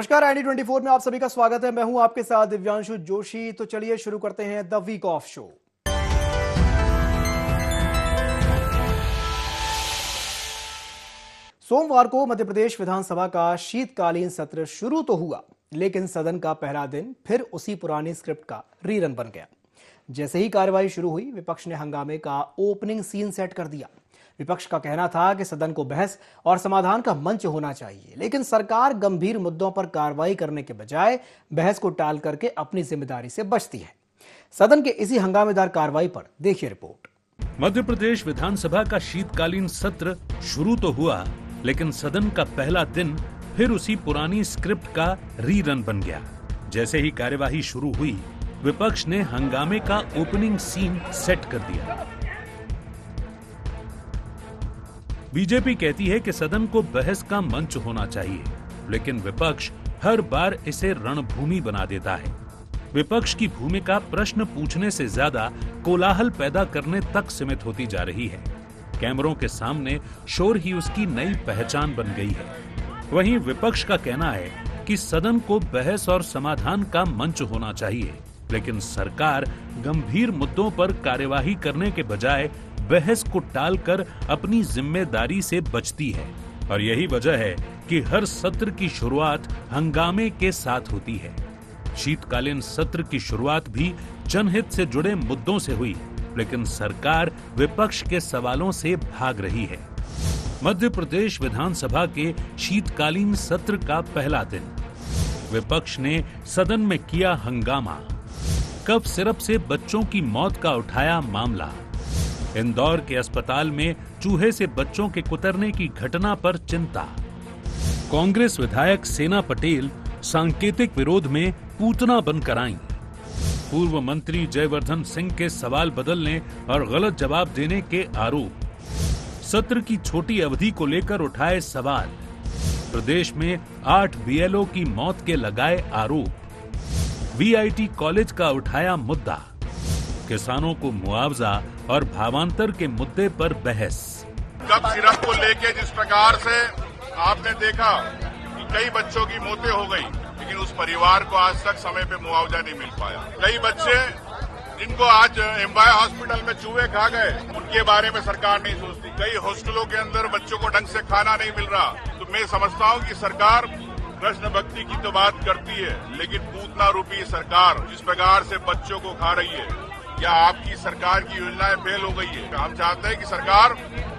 नमस्कार, ID24 में आप सभी का स्वागत है। मैं हूं आपके साथ दिव्यांशु जोशी। तो चलिए शुरू करते हैं द वीक ऑफ शो। सोमवार को मध्य प्रदेश विधानसभा का शीतकालीन सत्र शुरू तो हुआ, लेकिन सदन का पहला दिन फिर उसी पुरानी स्क्रिप्ट का रीरन बन गया। जैसे ही कार्यवाही शुरू हुई, विपक्ष ने हंगामे का ओपनिंग सीन सेट कर दिया। विपक्ष का कहना था कि सदन को बहस और समाधान का मंच होना चाहिए, लेकिन सरकार गंभीर मुद्दों पर कार्रवाई करने के बजाय बहस को टाल करके अपनी जिम्मेदारी से बचती है। सदन के इसी हंगामेदार कार्रवाई पर देखिए रिपोर्ट। मध्य प्रदेश विधानसभा का शीतकालीन सत्र शुरू तो हुआ, लेकिन सदन का पहला दिन फिर उसी पुरानी स्क्रिप्ट का रीरन बन गया। जैसे ही कार्यवाही शुरू हुई, विपक्ष ने हंगामे का ओपनिंग सीन सेट कर दिया। बीजेपी कहती है कि सदन को बहस का मंच होना चाहिए, लेकिन विपक्ष हर बार इसे रणभूमि बना देता है। विपक्ष की भूमिका प्रश्न पूछने से ज्यादा कोलाहल पैदा करने तक सीमित होती जा रही है। कैमरों के सामने शोर ही उसकी नई पहचान बन गई है। वहीं विपक्ष का कहना है कि सदन को बहस और समाधान का मंच होना चाहिए, लेकिन सरकार गंभीर मुद्दों पर कार्यवाही करने के बजाय बहस को टालकर अपनी जिम्मेदारी से बचती है। और यही वजह है कि हर सत्र की शुरुआत हंगामे के साथ होती है। शीतकालीन सत्र की शुरुआत भी जनहित से जुड़े मुद्दों से हुई, लेकिन सरकार विपक्ष के सवालों से भाग रही है। मध्य प्रदेश विधानसभा के शीतकालीन सत्र का पहला दिन विपक्ष ने सदन में किया हंगामा। कफ सिरप से बच्चों की मौत का उठाया मामला। इंदौर के अस्पताल में चूहे से बच्चों के कुतरने की घटना पर चिंता। कांग्रेस विधायक सेना पटेल सांकेतिक विरोध में पूतना बनकर आईं। पूर्व मंत्री जयवर्धन सिंह के सवाल बदलने और गलत जवाब देने के आरोप। सत्र की छोटी अवधि को लेकर उठाए सवाल। प्रदेश में 8 बीएलओ की मौत के लगाए आरोप। वीआईटी कॉलेज का उठाया मुद्दा। किसानों को मुआवजा और भावांतर के मुद्दे पर बहस। कफ सिरप को लेके जिस प्रकार से आपने देखा कि कई बच्चों की मौतें हो गई, लेकिन उस परिवार को आज तक समय पे मुआवजा नहीं मिल पाया। कई बच्चे जिनको आज एम्बाय हॉस्पिटल में चूहे खा गए, उनके बारे में सरकार नहीं सोचती। कई हॉस्टलों के अंदर बच्चों को ढंग से खाना नहीं मिल रहा। तो मैं समझता हूँ कि सरकार कृष्ण भक्ति की तो बात करती है, लेकिन पूतना रूपी सरकार जिस प्रकार से बच्चों को खा रही है, क्या आपकी सरकार की योजनाएं फेल हो गई है? हम चाहते हैं कि सरकार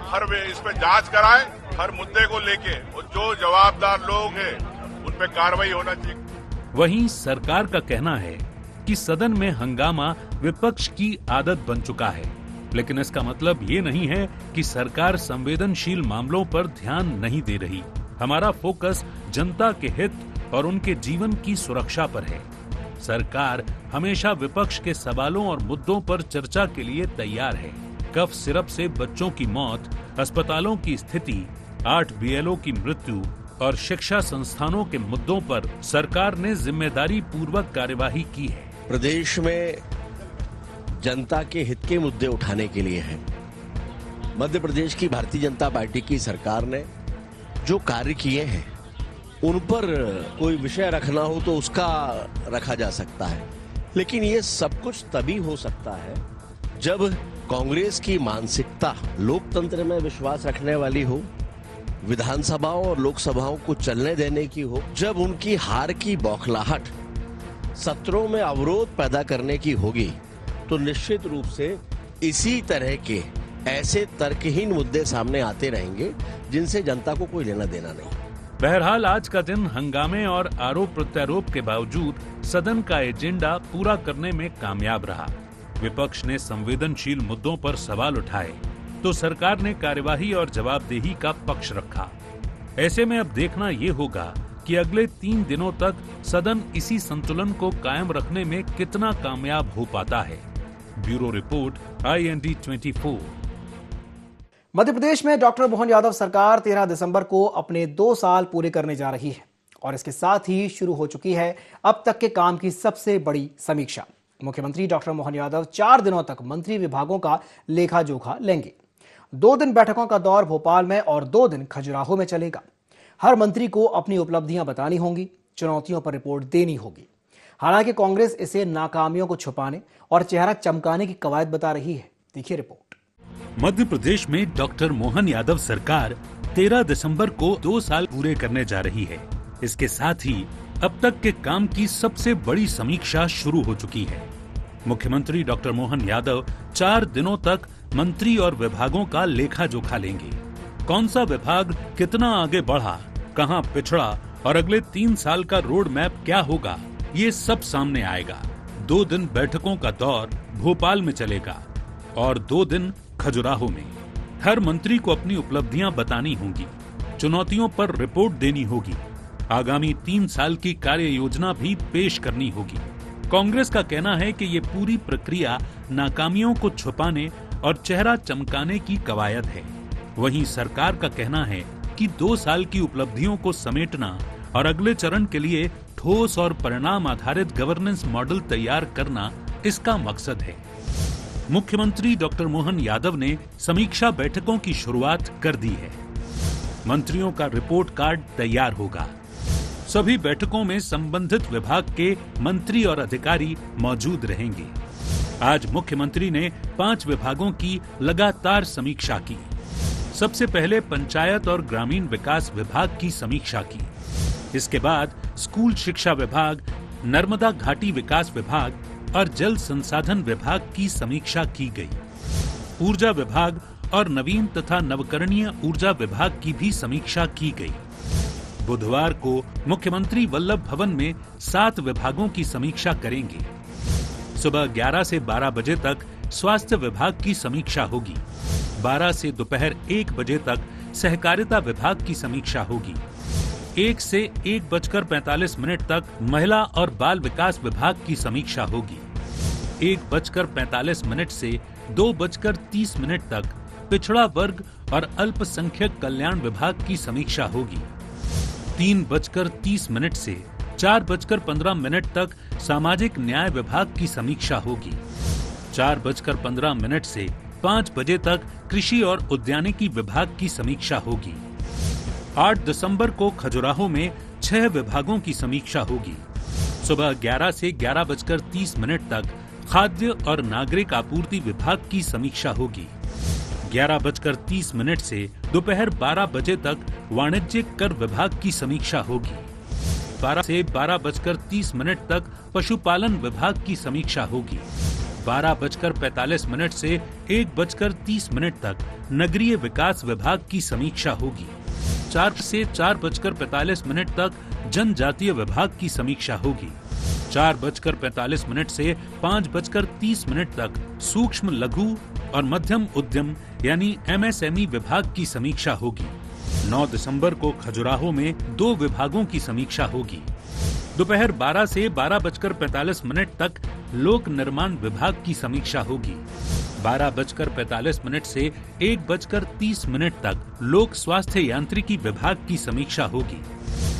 हर इस पे जांच कराए, हर मुद्दे को लेके, और जो जवाबदार लोग हैं उन पे कार्रवाई होना चाहिए। वहीं सरकार का कहना है कि सदन में हंगामा विपक्ष की आदत बन चुका है, लेकिन इसका मतलब ये नहीं है कि सरकार संवेदनशील मामलों पर ध्यान नहीं दे रही। हमारा फोकस जनता के हित और उनके जीवन की सुरक्षा पर है। सरकार हमेशा विपक्ष के सवालों और मुद्दों पर चर्चा के लिए तैयार है। कफ सिरप से बच्चों की मौत, अस्पतालों की स्थिति, 8 बीएलओ की मृत्यु और शिक्षा संस्थानों के मुद्दों पर सरकार ने जिम्मेदारी पूर्वक कार्यवाही की है। प्रदेश में जनता के हित के मुद्दे उठाने के लिए है। मध्य प्रदेश की भारतीय जनता पार्टी की सरकार ने जो कार्य किए हैं, उन पर कोई विषय रखना हो तो उसका रखा जा सकता है, लेकिन ये सब कुछ तभी हो सकता है जब कांग्रेस की मानसिकता लोकतंत्र में विश्वास रखने वाली हो, विधानसभाओं और लोकसभाओं को चलने देने की हो। जब उनकी हार की बौखलाहट सत्रों में अवरोध पैदा करने की होगी, तो निश्चित रूप से इसी तरह के ऐसे तर्कहीन मुद्दे सामने आते रहेंगे जिनसे जनता को कोई लेना देना नहीं। बहरहाल आज का दिन हंगामे और आरोप प्रत्यारोप के बावजूद सदन का एजेंडा पूरा करने में कामयाब रहा। विपक्ष ने संवेदनशील मुद्दों पर सवाल उठाए, तो सरकार ने कार्यवाही और जवाबदेही का पक्ष रखा। ऐसे में अब देखना ये होगा कि अगले 3 दिनों तक सदन इसी संतुलन को कायम रखने में कितना कामयाब हो पाता है। Bureau report, IND24। Madhya Pradesh में डॉक्टर मोहन यादव सरकार 13 दिसंबर को अपने 2 साल पूरे करने जा रही है, और इसके साथ ही शुरू हो चुकी है अब तक के काम की सबसे बड़ी समीक्षा। मुख्यमंत्री डॉक्टर मोहन यादव 4 दिनों तक मंत्री विभागों का लेखा जोखा लेंगे। 2 दिन बैठकों का दौर भोपाल में और 2 दिन खजुराहो में चलेगा। हर मंत्री को अपनी उपलब्धियां बतानी होंगी। चुनौतियों पर रिपोर्ट देनी होगी। हालांकि कांग्रेस इसे नाकामियों को छुपाने और चेहरा चमकाने की कवायद बता रही है। देखिए रिपोर्ट। मध्य प्रदेश में डॉक्टर मोहन यादव सरकार 13 दिसंबर को 2 साल पूरे करने जा रही है। इसके साथ ही अब तक के काम की सबसे बड़ी समीक्षा शुरू हो चुकी है। मुख्यमंत्री डॉक्टर मोहन यादव 4 दिनों तक मंत्री और विभागों का लेखा जोखा लेंगे। कौन सा विभाग कितना आगे बढ़ा, कहां पिछड़ा और अगले 3 साल का रोड मैप क्या होगा, ये सब सामने आएगा। 2 दिन बैठकों का दौर भोपाल में चलेगा और 2 दिन खजुराहो में। हर मंत्री को अपनी उपलब्धियां बतानी होंगी, चुनौतियों पर रिपोर्ट देनी होगी, आगामी 3 साल की कार्य योजना भी पेश करनी होगी। कांग्रेस का कहना है कि ये पूरी प्रक्रिया नाकामियों को छुपाने और चेहरा चमकाने की कवायद है। वहीं सरकार का कहना है कि 2 साल की उपलब्धियों को समेटना और अगले चरण के लिए ठोस और परिणाम आधारित गवर्नेंस मॉडल तैयार करना इसका मकसद है। मुख्यमंत्री डॉक्टर मोहन यादव ने समीक्षा बैठकों की शुरुआत कर दी है। मंत्रियों का रिपोर्ट कार्ड तैयार होगा। सभी बैठकों में संबंधित विभाग के मंत्री और अधिकारी मौजूद रहेंगे। आज मुख्यमंत्री ने 5 विभागों की लगातार समीक्षा की। सबसे पहले पंचायत और ग्रामीण विकास विभाग की समीक्षा की। इसके बाद स्कूल शिक्षा विभाग, नर्मदा घाटी विकास विभाग और जल संसाधन विभाग की समीक्षा की गई। ऊर्जा विभाग और नवीन तथा नवकरणीय ऊर्जा विभाग की भी समीक्षा की गई। बुधवार को मुख्यमंत्री वल्लभ भवन में 7 विभागों की समीक्षा करेंगे। सुबह 11 से 12 बजे तक स्वास्थ्य विभाग की समीक्षा होगी। 12 से दोपहर 1 बजे तक सहकारिता विभाग की समीक्षा होगी। 1 से 1:45 तक महिला और बाल विकास विभाग की समीक्षा होगी। 1:45 से 2:30 तक पिछड़ा वर्ग और अल्पसंख्यक कल्याण विभाग की समीक्षा होगी। 3:30 से 4:15 तक सामाजिक न्याय विभाग की समीक्षा होगी। 4:15 से 5 बजे तक कृषि और उद्यानिकी विभाग की समीक्षा होगी। 8 दिसंबर को खजुराहो में 6 विभागों की समीक्षा होगी। सुबह 11 से 11:30 तक खाद्य और नागरिक आपूर्ति विभाग की समीक्षा होगी। 11:30 से दोपहर 12 बजे तक वाणिज्यिक कर विभाग की समीक्षा होगी। 12 से 12:30 तक पशुपालन विभाग की समीक्षा होगी। 12:45 से 1:30 तक नगरीय विकास विभाग की समीक्षा होगी। 4 से 4:45 तक जनजातीय विभाग की समीक्षा होगी। 4:45 से 5:30 तक सूक्ष्म लघु और मध्यम उद्यम यानी MSME विभाग की समीक्षा होगी। 9 दिसंबर को खजुराहो में 2 विभागों की समीक्षा होगी। दोपहर 12 से 12:45 तक लोक निर्माण विभाग की समीक्षा होगी। 12:45 से 1:30 तक लोक स्वास्थ्य यांत्रिकी विभाग की समीक्षा होगी।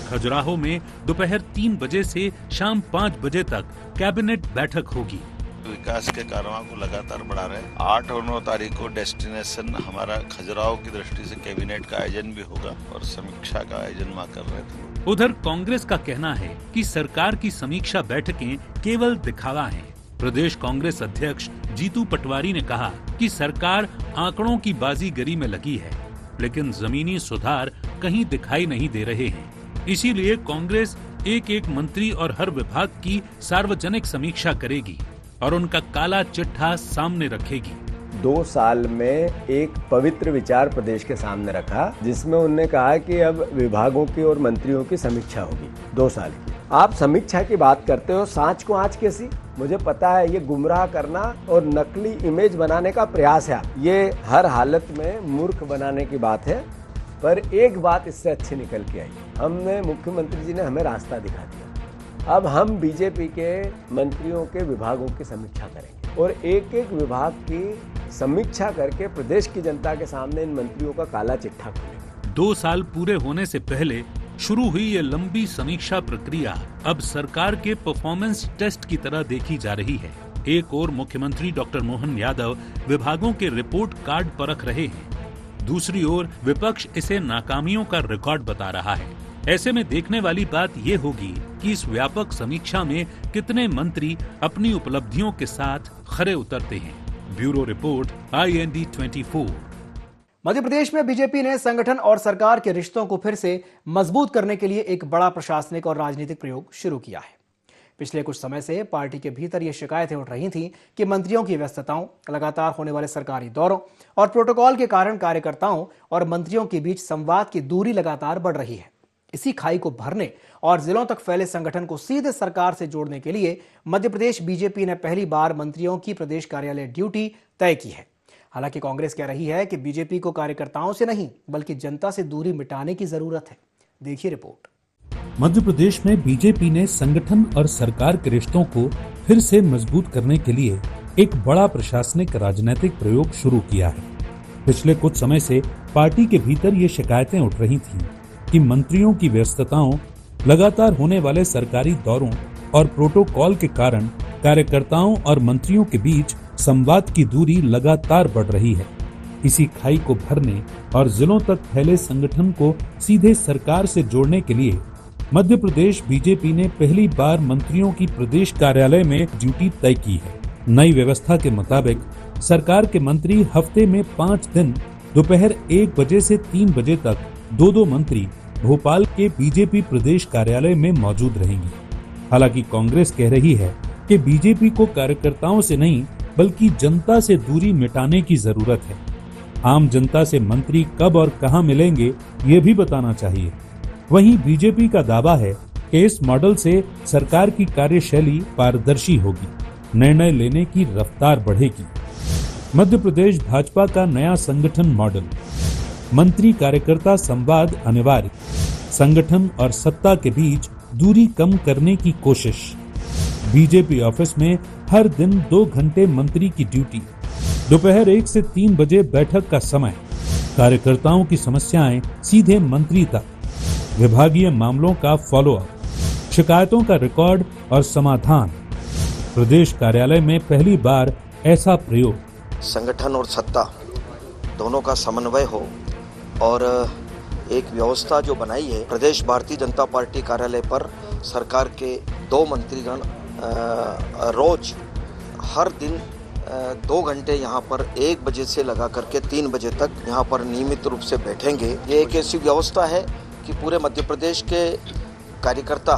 खजुराहो में दोपहर 3 बजे से शाम 5 बजे तक कैबिनेट बैठक होगी। विकास के कार्यों को लगातार बढ़ा रहे हैं। 8 और 9 तारीख को डेस्टिनेशन हमारा खजुराहो की दृष्टि से कैबिनेट का आयोजन भी होगा और समीक्षा का आयोजन वहाँ कर रहे थे। उधर कांग्रेस का कहना है कि सरकार की समीक्षा बैठकें केवल दिखावा हैं। प्रदेश कांग्रेस अध्यक्ष जीतू पटवारी ने कहा कि सरकार आंकड़ों की बाजीगरी में लगी है, लेकिन जमीनी सुधार कहीं दिखाई नहीं दे रहे हैं। इसीलिए कांग्रेस एक मंत्री और हर विभाग की सार्वजनिक समीक्षा करेगी और उनका काला चिट्ठा सामने रखेगी। 2 साल में एक पवित्र विचार प्रदेश के सामने रखा, जिसमें उन्होंने कहा कि अब विभागों की और मंत्रियों की समीक्षा होगी 2 साल की। आप समीक्षा की बात करते हो, सांच को आंच कैसी? मुझे पता है ये गुमराह करना और नकली इमेज बनाने का प्रयास है। ये हर हालत में मूर्ख बनाने की बात है, पर एक बात इससे अच्छी निकल के आई। हमने मुख्यमंत्री जी ने हमें रास्ता दिखा दिया। अब हम बीजेपी के मंत्रियों के विभागों की समीक्षा करेंगे और एक एक विभाग की समीक्षा करके प्रदेश की जनता के सामने इन मंत्रियों का काला चिट्ठा खोलेंगे। 2 साल पूरे होने से पहले शुरू हुई ये लंबी समीक्षा प्रक्रिया अब सरकार के परफॉर्मेंस टेस्ट की तरह देखी जा रही है। एक ओर मुख्यमंत्री डॉक्टर मोहन यादव विभागों के रिपोर्ट कार्ड परख रहे हैं, दूसरी ओर विपक्ष इसे नाकामियों का रिकॉर्ड बता रहा है। ऐसे में देखने वाली बात ये होगी कि इस व्यापक समीक्षा में कितने मंत्री अपनी उपलब्धियों के साथ खरे उतरते हैं। Bureau report, IND 24। Madhya Pradesh में बीजेपी ने संगठन और सरकार के रिश्तों को फिर से मजबूत करने के लिए एक बड़ा प्रशासनिक और राजनीतिक प्रयोग शुरू किया है। पिछले कुछ समय से पार्टी के भीतर ये शिकायतें उठ रही थीं कि मंत्रियों की व्यस्तताओं, लगातार होने वाले सरकारी दौरों और प्रोटोकॉल के कारण कार्यकर्ताओं और मंत्रियों के बीच संवाद की दूरी लगातार बढ़ रही है। इसी खाई को भरने और जिलों तक फैले संगठन को सीधे सरकार से जोड़ने के लिए मध्य प्रदेश बीजेपी ने पहली बार मंत्रियों की प्रदेश कार्यालय ड्यूटी तय की है। हालांकि कांग्रेस कह रही है कि बीजेपी को कार्यकर्ताओं से नहीं बल्कि जनता से दूरी मिटाने की जरूरत है। देखिए रिपोर्ट। मध्य प्रदेश में बीजेपी ने संगठन और सरकार के रिश्तों को फिर से मजबूत करने के लिए एक बड़ा प्रशासनिक राजनीतिक प्रयोग शुरू किया है। पिछले कुछ समय से पार्टी के भीतर ये शिकायतें उठ रही थीं कि मंत्रियों की व्यस्तताओं, लगातार होने वाले सरकारी दौरों और प्रोटोकॉल के कारण कार्यकर्ताओं और मंत्रियों के बीच संवाद की दूरी लगातार बढ़ रही है। इसी खाई को भरने और जिलों तक फैले संगठन को सीधे सरकार से जोड़ने के लिए मध्य प्रदेश बीजेपी ने पहली बार मंत्रियों की प्रदेश कार्यालय में ड्यूटी तय की है। नई व्यवस्था के मुताबिक सरकार के मंत्री हफ्ते में 5 दिन दोपहर 1 बजे से 3 बजे तक 2-2 मंत्री भोपाल के बीजेपी प्रदेश कार्यालय में मौजूद रहेंगे। हालांकि कांग्रेस कह रही है कि बीजेपी को कार्यकर्ताओं से नहीं बल्कि जनता से दूरी मिटाने की जरूरत है। आम जनता से मंत्री कब और कहां मिलेंगे ये भी बताना चाहिए। वहीं बीजेपी का दावा है कि इस मॉडल से सरकार की कार्यशैली पारदर्शी होगी, निर्णय लेने की रफ्तार बढ़ेगी। मध्य प्रदेश भाजपा का नया संगठन मॉडल, मंत्री कार्यकर्ता संवाद अनिवार्य, संगठन और सत्ता के बीच दूरी कम करने की कोशिश। बीजेपी ऑफिस में हर दिन 2 घंटे मंत्री की ड्यूटी, दोपहर 1 से 3 बजे बैठक का समय, कार्यकर्ताओं की समस्याएं सीधे मंत्री तक, विभागीय मामलों का फॉलोअप, शिकायतों का रिकॉर्ड और समाधान। प्रदेश कार्यालय में पहली बार ऐसा प्रयोग। संगठन और सत्ता दोनों का समन्वय हो और एक व्यवस्था जो बनाई है, प्रदेश भारतीय जनता पार्टी कार्यालय पर सरकार के 2 मंत्रीगण रोज हर दिन 2 घंटे यहाँ पर 1 बजे से लगा करके 3 बजे तक यहाँ पर नियमित रूप से बैठेंगे। ये एक ऐसी व्यवस्था है कि पूरे मध्य प्रदेश के कार्यकर्ता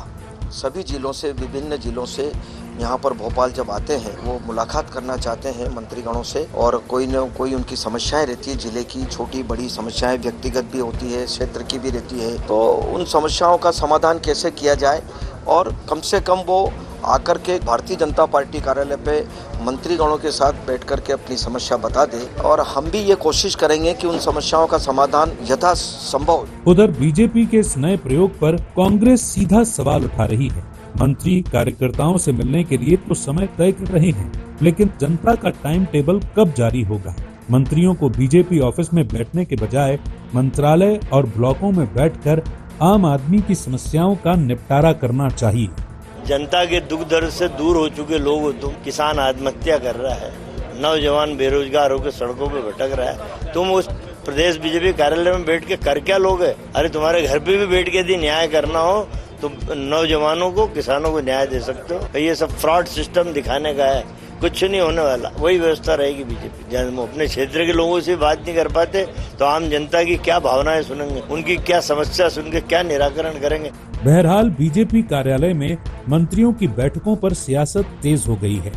सभी जिलों से, विभिन्न जिलों से यहाँ पर भोपाल जब आते हैं वो मुलाकात करना चाहते हैं मंत्रीगणों से और कोई न कोई उनकी समस्याएं रहती है, जिले की छोटी बड़ी समस्याएं व्यक्तिगत भी होती है, क्षेत्र की भी रहती है। तो उन समस्याओं का समाधान कैसे किया जाए और कम से कम वो आकर के भारतीय जनता पार्टी कार्यालय पे मंत्रीगणों के साथ बैठ कर के अपनी समस्या बता दे और हम भी ये कोशिश करेंगे कि उन समस्याओं का समाधान यथासंभव। उधर बीजेपी के इस नए प्रयोग पर कांग्रेस सीधा सवाल उठा रही है। मंत्री कार्यकर्ताओं से मिलने के लिए तो समय तय कर रहे हैं, लेकिन जनता का टाइम टेबल कब जारी होगा? मंत्रियों को बीजेपी ऑफिस में बैठने के बजाय मंत्रालय और ब्लॉकों में बैठकर आम आदमी की समस्याओं का निपटारा करना चाहिए। जनता के दुख दर्द से दूर हो चुके लोग हो तुम। किसान आत्महत्या कर रहा है, नौजवान बेरोजगार होकर सड़कों पे भटक रहा है। तुम उस प्रदेश बीजेपी कार्यालय में बैठ के कर क्या लोगे? अरे तुम्हारे घर पे भी बैठ के यदि न्याय करना हो तो नौजवानों को, किसानों को न्याय दे सकते हो। ये सब फ्रॉड सिस्टम दिखाने का है, कुछ नहीं होने वाला। वही व्यवस्था रहेगी बीजेपी। जब हम अपने क्षेत्र के लोगों से बात नहीं कर पाते तो आम जनता की क्या भावनाएं सुनेंगे, उनकी क्या समस्या सुन के क्या निराकरण करेंगे? बहरहाल बीजेपी कार्यालय में मंत्रियों की बैठकों पर सियासत तेज हो गई है।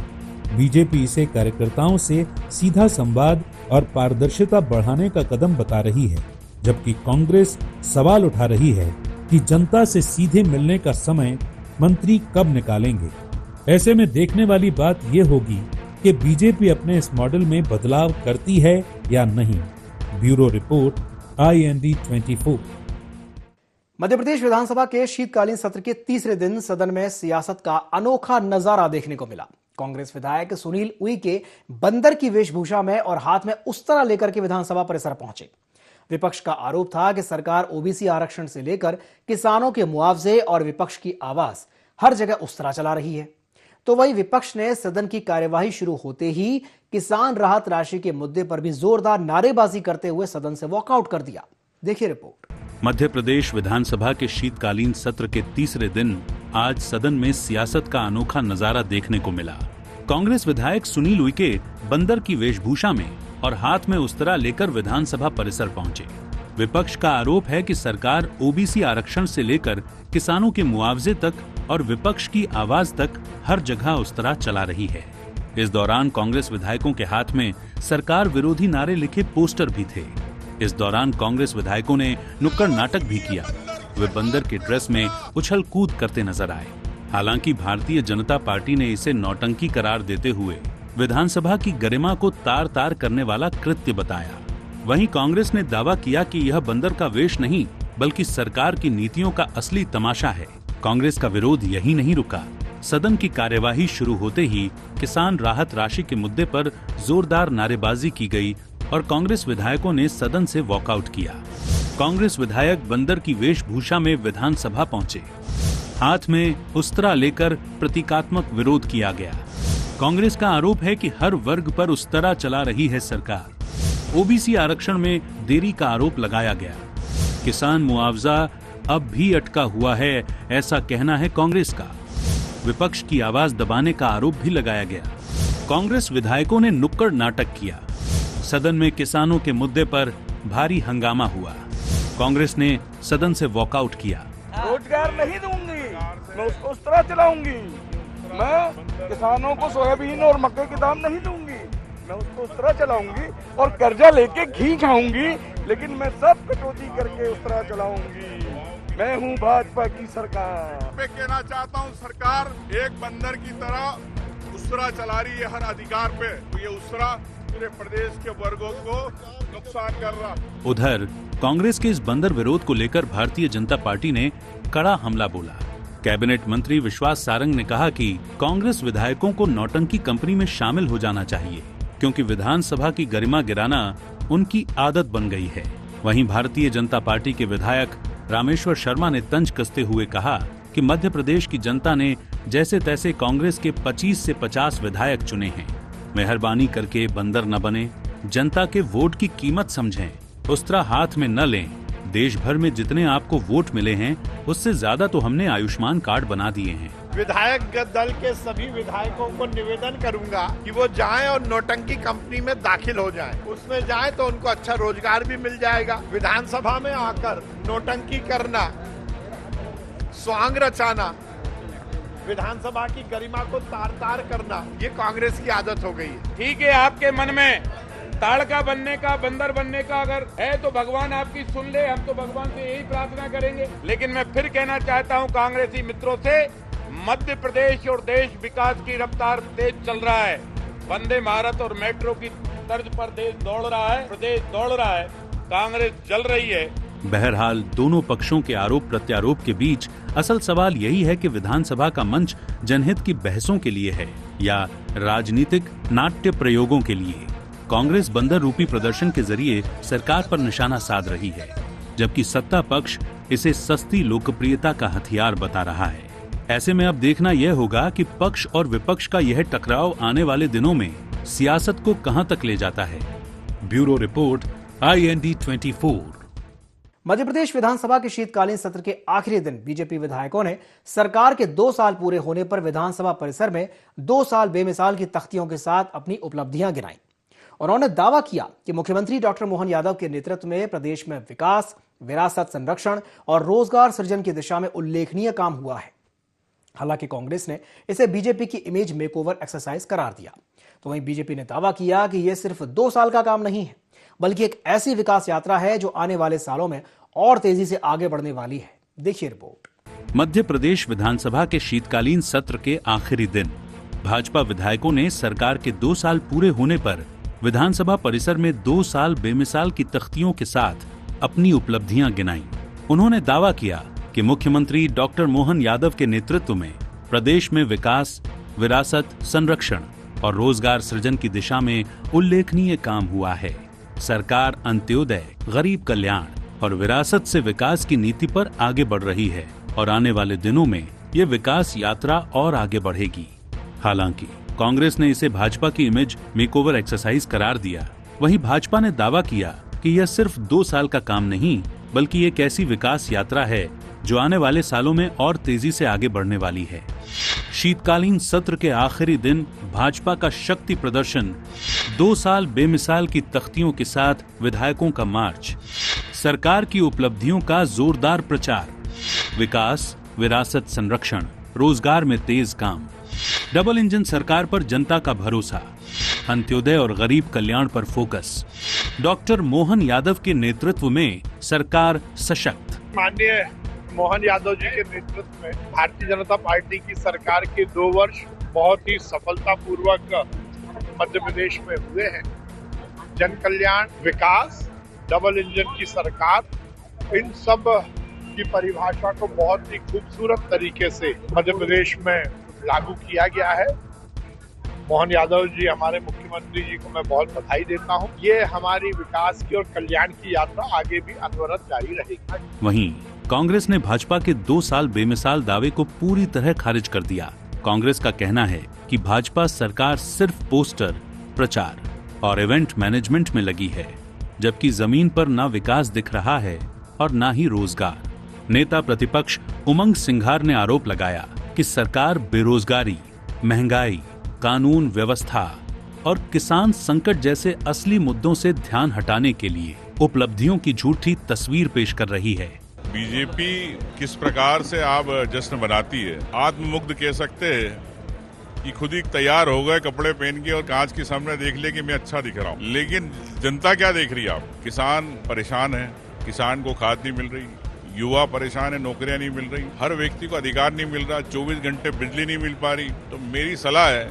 बीजेपी इसे कार्यकर्ताओं से सीधा संवाद और पारदर्शिता बढ़ाने का कदम बता रही है, जबकि कांग्रेस सवाल उठा रही है कि जनता से सीधे मिलने का समय मंत्री कब निकालेंगे। ऐसे में देखने वाली बात ये होगी कि बीजेपी अपने इस मॉडल में बदलाव करती है या नहीं। Bureau report, IND 24। Madhya Pradesh विधानसभा के शीतकालीन सत्र के तीसरे दिन सदन में सियासत का अनोखा नजारा देखने को मिला। कांग्रेस विधायक सुनील उइके बंदर की वेशभूषा में और हाथ में उस्तरा लेकर के विधानसभा परिसर पहुंचे। विपक्ष का आरोप था कि सरकार ओबीसी आरक्षण से लेकर किसानों के मुआवजे और विपक्ष की आवाज हर जगह उस्तरा चला रही है। तो वहीं विपक्ष ने सदन की कार्यवाही शुरू होते ही किसान राहत राशि के मुद्दे पर भी जोरदार नारेबाजी करते हुए सदन से वॉकआउट कर दिया। देखिए रिपोर्ट। मध्य प्रदेश विधानसभा के शीतकालीन सत्र के तीसरे दिन आज सदन में सियासत का अनोखा नजारा देखने को मिला। कांग्रेस विधायक सुनील उइके बंदर की वेशभूषा में और हाथ में उस्तरा लेकर विधानसभा परिसर पहुंचे। विपक्ष का आरोप है कि सरकार ओबीसी आरक्षण से लेकर किसानों के मुआवजे तक और विपक्ष की आवाज तक हर जगह उस्तरा चला रही है। इस दौरान कांग्रेस विधायकों के हाथ में सरकार विरोधी नारे लिखे पोस्टर भी थे। इस दौरान कांग्रेस विधायकों ने नुक्कड़ नाटक भी किया। वे बंदर के ड्रेस में उछल कूद करते नजर आए। हालांकि भारतीय जनता पार्टी ने इसे नौटंकी करार देते हुए विधानसभा की गरिमा को तार तार करने वाला कृत्य बताया। वहीं कांग्रेस ने दावा किया कि यह बंदर का वेश नहीं बल्कि सरकार की नीतियों का असली तमाशा है। कांग्रेस का विरोध यही नहीं रुका। सदन की कार्यवाही शुरू होते ही किसान राहत राशि के मुद्दे पर जोरदार नारेबाजी की गई और कांग्रेस विधायकों ने सदन से वॉकआउट किया। कांग्रेस विधायक बंदर की वेशभूषा में विधानसभा पहुंचे। हाथ में उस्तरा लेकर प्रतीकात्मक विरोध किया गया। कांग्रेस का आरोप है कि हर वर्ग पर उस्तरा चला रही है सरकार। ओबीसी आरक्षण में देरी का आरोप लगाया गया। किसान मुआवजा अब भी अटका हुआ है, ऐसा कहना है कांग्रेस का। विपक्ष की आवाज दबाने का आरोप भी लगाया गया। कांग्रेस विधायकों ने नुक्कड़ नाटक किया। सदन में किसानों के मुद्दे पर भारी हंगामा हुआ। कांग्रेस ने सदन से वॉकआउट किया। रोजगार नहीं दूंगी, मैं उसको उस तरह चलाऊंगी। मैं किसानों को सोयाबीन और मक्के के दाम नहीं दूंगी, मैं उसको उस तरह चलाऊंगी और कर्जा लेके घी खाऊंगी, लेकिन मैं सब कटौती करके उस तरह चलाऊंगी। मैं हूँ भाजपा की सरकार। मैं कहना चाहता हूँ सरकार एक बंदर की तरह उसरा चला रही है हर अधिकार पे। तो ये उसरा पूरे प्रदेश के वर्गों को नुकसान कर रहा। उधर कांग्रेस के इस बंदर विरोध को लेकर भारतीय जनता पार्टी ने कड़ा हमला बोला। कैबिनेट मंत्री विश्वास सारंग ने कहा कि कांग्रेस विधायकों को नौटंकी कंपनी में शामिल हो जाना चाहिए, क्योंकि विधानसभा की गरिमा गिराना उनकी आदत बन गई है। वहीं भारतीय जनता पार्टी के विधायक रामेश्वर शर्मा ने तंज कसते हुए कहा कि मध्य प्रदेश की जनता ने जैसे तैसे कांग्रेस के 25 से 50 विधायक चुने हैं। मेहरबानी करके बंदर न बने, जनता के वोट की कीमत समझें, उस्तरा हाथ में न लें। देश भर में जितने आपको वोट मिले हैं उससे ज्यादा तो हमने आयुष्मान कार्ड बना दिए हैं। विधायक दल के सभी विधायकों को निवेदन करूंगा कि वो जाएं और नौटंकी कंपनी में दाखिल हो जाएं। उसमें जाएं तो उनको अच्छा रोजगार भी मिल जाएगा। विधानसभा में आकर नौटंकी करना, स्वांग रचाना, विधानसभा की गरिमा को तार तार करना, ये कांग्रेस की आदत हो गई है। ठीक है, आपके मन में ताड़का बनने का, बंदर बनने का अगर है तो भगवान आपकी सुन ले। हम तो भगवान से यही प्रार्थना करेंगे। लेकिन मैं फिर कहना चाहता हूं कांग्रेसी मित्रों से, मध्य प्रदेश और देश विकास की रफ्तार तेज चल रहा है। वंदे भारत और मेट्रो की तर्ज पर देश दौड़ रहा है, प्रदेश दौड़ रहा है, कांग्रेस चल रही है। बहरहाल दोनों पक्षों के आरोप प्रत्यारोप के बीच असल सवाल यही है कि विधानसभा का मंच जनहित की बहसों के लिए है या राजनीतिक नाट्य प्रयोगों के लिए। कांग्रेस बंदर रूपी प्रदर्शन के जरिए सरकार पर निशाना साध रही है, जबकि सत्ता पक्ष इसे सस्ती लोकप्रियता का हथियार बता रहा है। ऐसे में अब देखना यह होगा कि पक्ष और विपक्ष का यह टकराव आने वाले दिनों में सियासत को कहां तक ले जाता है। Bureau report, IND 24। Madhya Pradesh विधानसभा के शीतकालीन सत्र के आखिरी दिन बीजेपी विधायकों ने सरकार के 2 साल पूरे होने पर विधानसभा परिसर में 2 साल बेमिसाल की तख्तियों के साथ अपनी उपलब्धियां गिनाई। उन्होंने दावा किया कि मुख्यमंत्री डॉक्टर मोहन यादव के नेतृत्व में प्रदेश में विकास, विरासत संरक्षण और रोजगार सृजन की दिशा में उल्लेखनीय काम हुआ है। हालांकि कांग्रेस ने इसे बीजेपी की इमेज मेकओवर एक्सरसाइज करार दिया। तो वहीं बीजेपी ने दावा किया कि यह सिर्फ 2 साल का काम नहीं है, बल्कि एक ऐसी विकास यात्रा है जो आने वाले सालों में और तेजी से आगे बढ़ने वाली है। देखिए रिपोर्ट। मध्य प्रदेश विधानसभा के शीतकालीन सत्र के आखिरी दिन भाजपा विधायकों ने सरकार के 2 साल पूरे होने पर विधानसभा परिसर में 2 साल बेमिसाल की तख्तियों के साथ अपनी उपलब्धियां गिनाई। उन्होंने दावा किया कि मुख्यमंत्री डॉक्टर मोहन यादव के नेतृत्व में प्रदेश में विकास, विरासत, संरक्षण और रोजगार सृजन की दिशा में उल्लेखनीय काम हुआ है। सरकार अंत्योदय, गरीब कल्याण और विरासत से विकास की नीति पर आगे बढ़ रही है और आने वाले दिनों में ये विकास यात्रा और आगे बढ़ेगी। हालांकि कांग्रेस ने इसे भाजपा की इमेज मेकओवर एक्सरसाइज करार दिया। वहीं भाजपा ने दावा किया कि यह सिर्फ 2 साल का काम नहीं बल्कि एक ऐसी विकास यात्रा है जो आने वाले सालों में और तेजी से आगे बढ़ने वाली है। शीतकालीन सत्र के आखिरी दिन भाजपा का शक्ति प्रदर्शन, 2 साल बेमिसाल की तख्तियों के साथ विधायकों का मार्च, सरकार की उपलब्धियों का जोरदार प्रचार, विकास, विरासत संरक्षण, रोजगार में तेज काम, डबल इंजन सरकार पर जनता का भरोसा, अंत्योदय और गरीब कल्याण पर फोकस, डॉक्टर मोहन यादव के नेतृत्व में सरकार सशक्त। माननीय मोहन यादव जी के नेतृत्व में भारतीय जनता पार्टी की सरकार के 2 वर्ष बहुत ही सफलतापूर्वक मध्य प्रदेश में हुए हैं। जन कल्याण, विकास, डबल इंजन की सरकार, इन सब की परिभाषा को बहुत ही खूबसूरत तरीके से मध्य प्रदेश में लागू किया गया है। मोहन यादव जी, हमारे मुख्यमंत्री जी को मैं बहुत बधाई देता हूं। ये हमारी विकास की और कल्याण की यात्रा आगे भी अनवरत जारी रहेगी। वहीं कांग्रेस ने भाजपा के 2 साल बेमिसाल दावे को पूरी तरह खारिज कर दिया। कांग्रेस का कहना है कि भाजपा सरकार सिर्फ पोस्टर, प्रचार और इवेंट मैनेजमेंट में लगी है, जबकि जमीन पर न विकास दिख रहा है और न ही रोजगार। नेता प्रतिपक्ष उमंग सिंघार ने आरोप लगाया कि सरकार बेरोजगारी, महंगाई, कानून व्यवस्था और किसान संकट जैसे असली मुद्दों से ध्यान हटाने के लिए उपलब्धियों की झूठी तस्वीर पेश कर रही है। बीजेपी किस प्रकार से आप जश्न बनाती है, आत्ममुग्ध कह सकते हैं कि खुद ही तैयार हो गए कपड़े पहन के और कांच के सामने देख ले कि मैं अच्छा दिख रहा हूँ। लेकिन जनता क्या देख रही है? आप किसान परेशान है, किसान को खाद नहीं मिल रही, युवा परेशान है, नौकरियां नहीं मिल रही, हर व्यक्ति को अधिकार नहीं मिल रहा, 24 घंटे बिजली नहीं मिल पा रही। तो मेरी सलाह है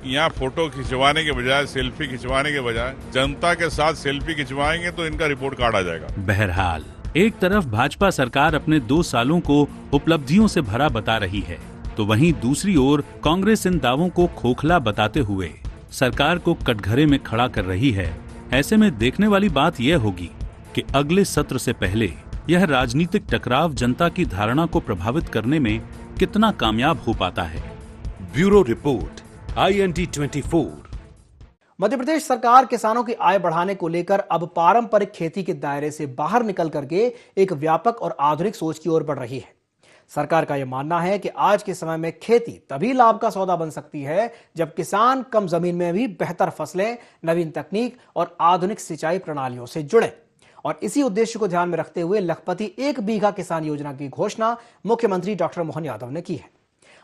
यहाँ फोटो खिंचवाने के बजाय, सेल्फी खिंचवाने के बजाय जनता के साथ सेल्फी खिंचवाएंगे तो इनका रिपोर्ट कार्ड आ जाएगा। बहरहाल एक तरफ भाजपा सरकार अपने 2 सालों को उपलब्धियों से भरा बता रही है, तो वहीं दूसरी ओर कांग्रेस इन दावों को खोखला बताते हुए सरकार को कटघरे में खड़ा कर रही है। ऐसे में देखने वाली बात यह होगी कि अगले सत्र से पहले यह राजनीतिक टकराव जनता की धारणा को प्रभावित करने में कितना कामयाब हो पाता है। Bureau report, IND 24। Madhya Pradesh सरकार किसानों की आय बढ़ाने को लेकर अब पारंपरिक खेती के दायरे से बाहर निकल करके एक व्यापक और आधुनिक सोच की ओर बढ़ रही है। सरकार का यह मानना है कि आज के समय में खेती तभी लाभ का सौदा बन सकती है जब किसान कम जमीन में भी बेहतर फसलें, नवीन तकनीक और आधुनिक सिंचाई प्रणालियों से जुड़े। और इसी उद्देश्य को ध्यान में रखते हुए लखपति 1 बीघा किसान योजना की घोषणा मुख्यमंत्री डॉक्टर मोहन यादव ने की है।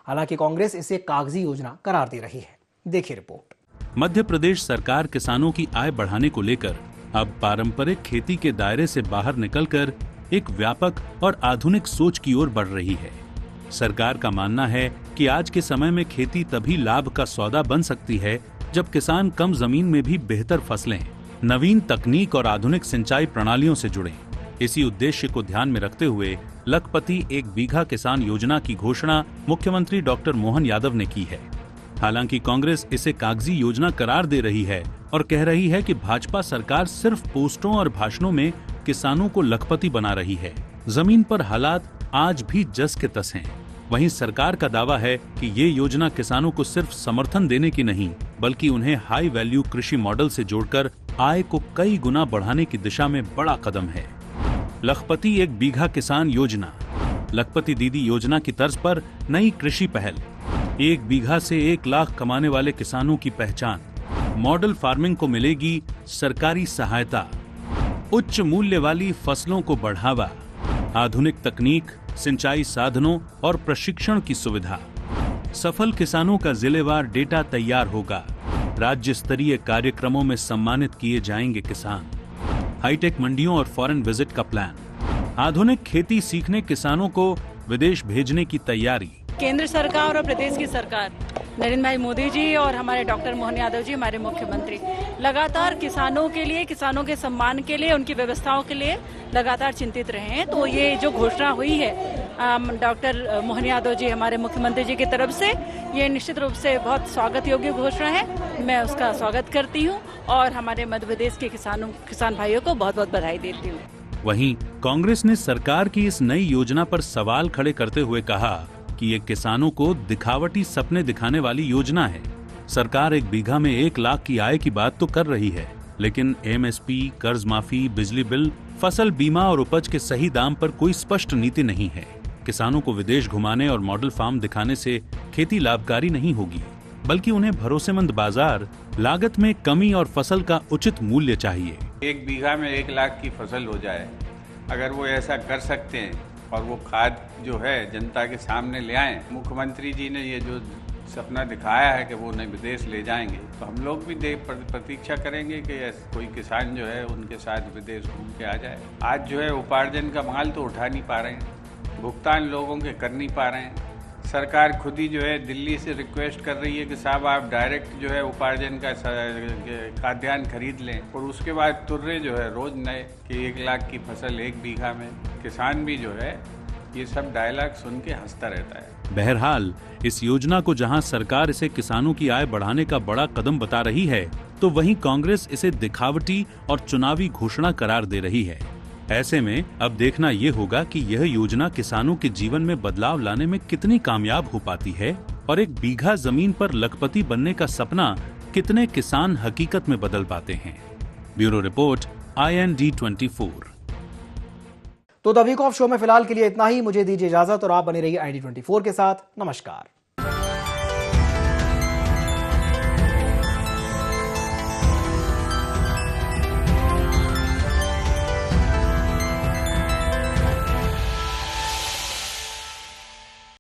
हालांकि कांग्रेस इसे कागजी योजना करार दे रही है। देखिए रिपोर्ट। मध्य प्रदेश सरकार किसानों की आय बढ़ाने को लेकर अब पारंपरिक खेती के दायरे से बाहर निकलकर एक व्यापक और आधुनिक सोच की ओर बढ़ रही है। सरकार का मानना है कि आज के समय में खेती तभी लाभ का सौदा बन सकती है जब किसान कम जमीन में भी बेहतर फसलें, नवीन तकनीक और आधुनिक सिंचाई प्रणालियों से जुड़ें। इसी उद्देश्य को ध्यान में रखते हुए लखपति 1 बीघा किसान योजना की घोषणा मुख्यमंत्री डॉक्टर मोहन यादव ने की है। हालांकि कांग्रेस इसे कागजी योजना करार दे रही है और कह रही है कि भाजपा सरकार सिर्फ पोस्टरों और भाषणों में किसानों को लखपति बना रही है। जमीन पर हालात आज भी जस के तस हैं। वहीं सरकार का दावा है कि ये योजना किसानों को सिर्फ समर्थन देने की नहीं, बल्कि उन्हें हाई वैल्यू कृषि मॉडल से जोड़कर आय को कई गुना बढ़ाने की दिशा में बड़ा कदम है। लखपति 1 बीघा किसान योजना, लखपति दीदी योजना की तर्ज पर नई कृषि पहल, 1 बीघा से 1 लाख कमाने वाले किसानों की पहचान, मॉडल फार्मिंग को मिलेगी सरकारी सहायता, उच्च मूल्य वाली फसलों को बढ़ावा, आधुनिक तकनीक, सिंचाई साधनों और प्रशिक्षण की सुविधा। सफल किसानों का जिलेवार डेटा तैयार होगा। राज्य स्तरीय कार्यक्रमों में सम्मानित किए जाएंगे किसान। हाईटेक मंडियों और फॉरेन विजिट का प्लान। आधुनिक खेती सीखने किसानों को विदेश भेजने की तैयारी। केंद्र सरकार और प्रदेश की सरकार, नरेंद्र भाई मोदी जी और हमारे डॉक्टर मोहन यादव जी हमारे मुख्यमंत्री लगातार किसानों के लिए, किसानों के सम्मान के लिए, उनकी व्यवस्थाओं के लिए लगातार चिंतित रहे हैं। तो ये जो घोषणा हुई है डॉक्टर मोहन यादव जी हमारे मुख्यमंत्री जी की तरफ से, ये निश्चित रूप से बहुत स्वागत योग्य घोषणा है। मैं उसका स्वागत करती हूँ और हमारे मध्य प्रदेश के किसान भाइयों को बहुत बहुत बधाई देती हूँ। वहीं कांग्रेस ने सरकार की इस नई योजना पर सवाल खड़े करते हुए कहा कि ये किसानों को दिखावटी सपने दिखाने वाली योजना है। सरकार 1 बीघा में 1 लाख की आय की बात तो कर रही है, लेकिन MSP, कर्ज माफी, बिजली बिल, फसल बीमा और उपज के सही दाम पर कोई स्पष्ट नीति नहीं है। किसानों को विदेश घुमाने और मॉडल फार्म दिखाने से खेती लाभकारी नहीं होगी, बल्कि उन्हें भरोसेमंद बाजार, लागत में कमी और फसल का उचित मूल्य चाहिए। 1 बीघा में 1 लाख की फसल हो जाए, अगर वो ऐसा कर सकते हैं और वो खाद जो है जनता के सामने ले आए। मुख्यमंत्री जी ने ये जो सपना दिखाया है कि वो उन्हें विदेश ले जाएंगे, तो हम लोग भी प्रतीक्षा करेंगे कि कोई किसान जो है उनके साथ विदेश घूम के आ जाए। आज जो है उपार्जन का माल तो उठा नहीं पा रहे हैं, भुगतान लोगों के कर नहीं पा रहे हैं। सरकार खुद ही जो है दिल्ली से रिक्वेस्ट कर रही है कि साहब आप डायरेक्ट जो है उपार्जन का खाद्यान्न खरीद लें, और उसके बाद तुर्रे जो है रोज नए कि 1 लाख की फसल 1 बीघा में। किसान भी जो है ये सब डायलॉग सुन के हंसता रहता है। बहरहाल इस योजना को जहां सरकार इसे किसानों की आय बढ़ाने का बड़ा कदम बता रही है, तो वहीं कांग्रेस इसे दिखावटी और चुनावी घोषणा करार दे रही है। ऐसे में अब देखना ये होगा कि यह योजना किसानों के जीवन में बदलाव लाने में कितनी कामयाब हो पाती है और 1 बीघा जमीन पर लखपति बनने का सपना कितने किसान हकीकत में बदल पाते हैं। Bureau report, IND24। तो द वीक ऑफ शो में फिलहाल के लिए इतना ही। मुझे दीजिए इजाजत और आप बने रहिए IND24 के साथ। नमस्कार।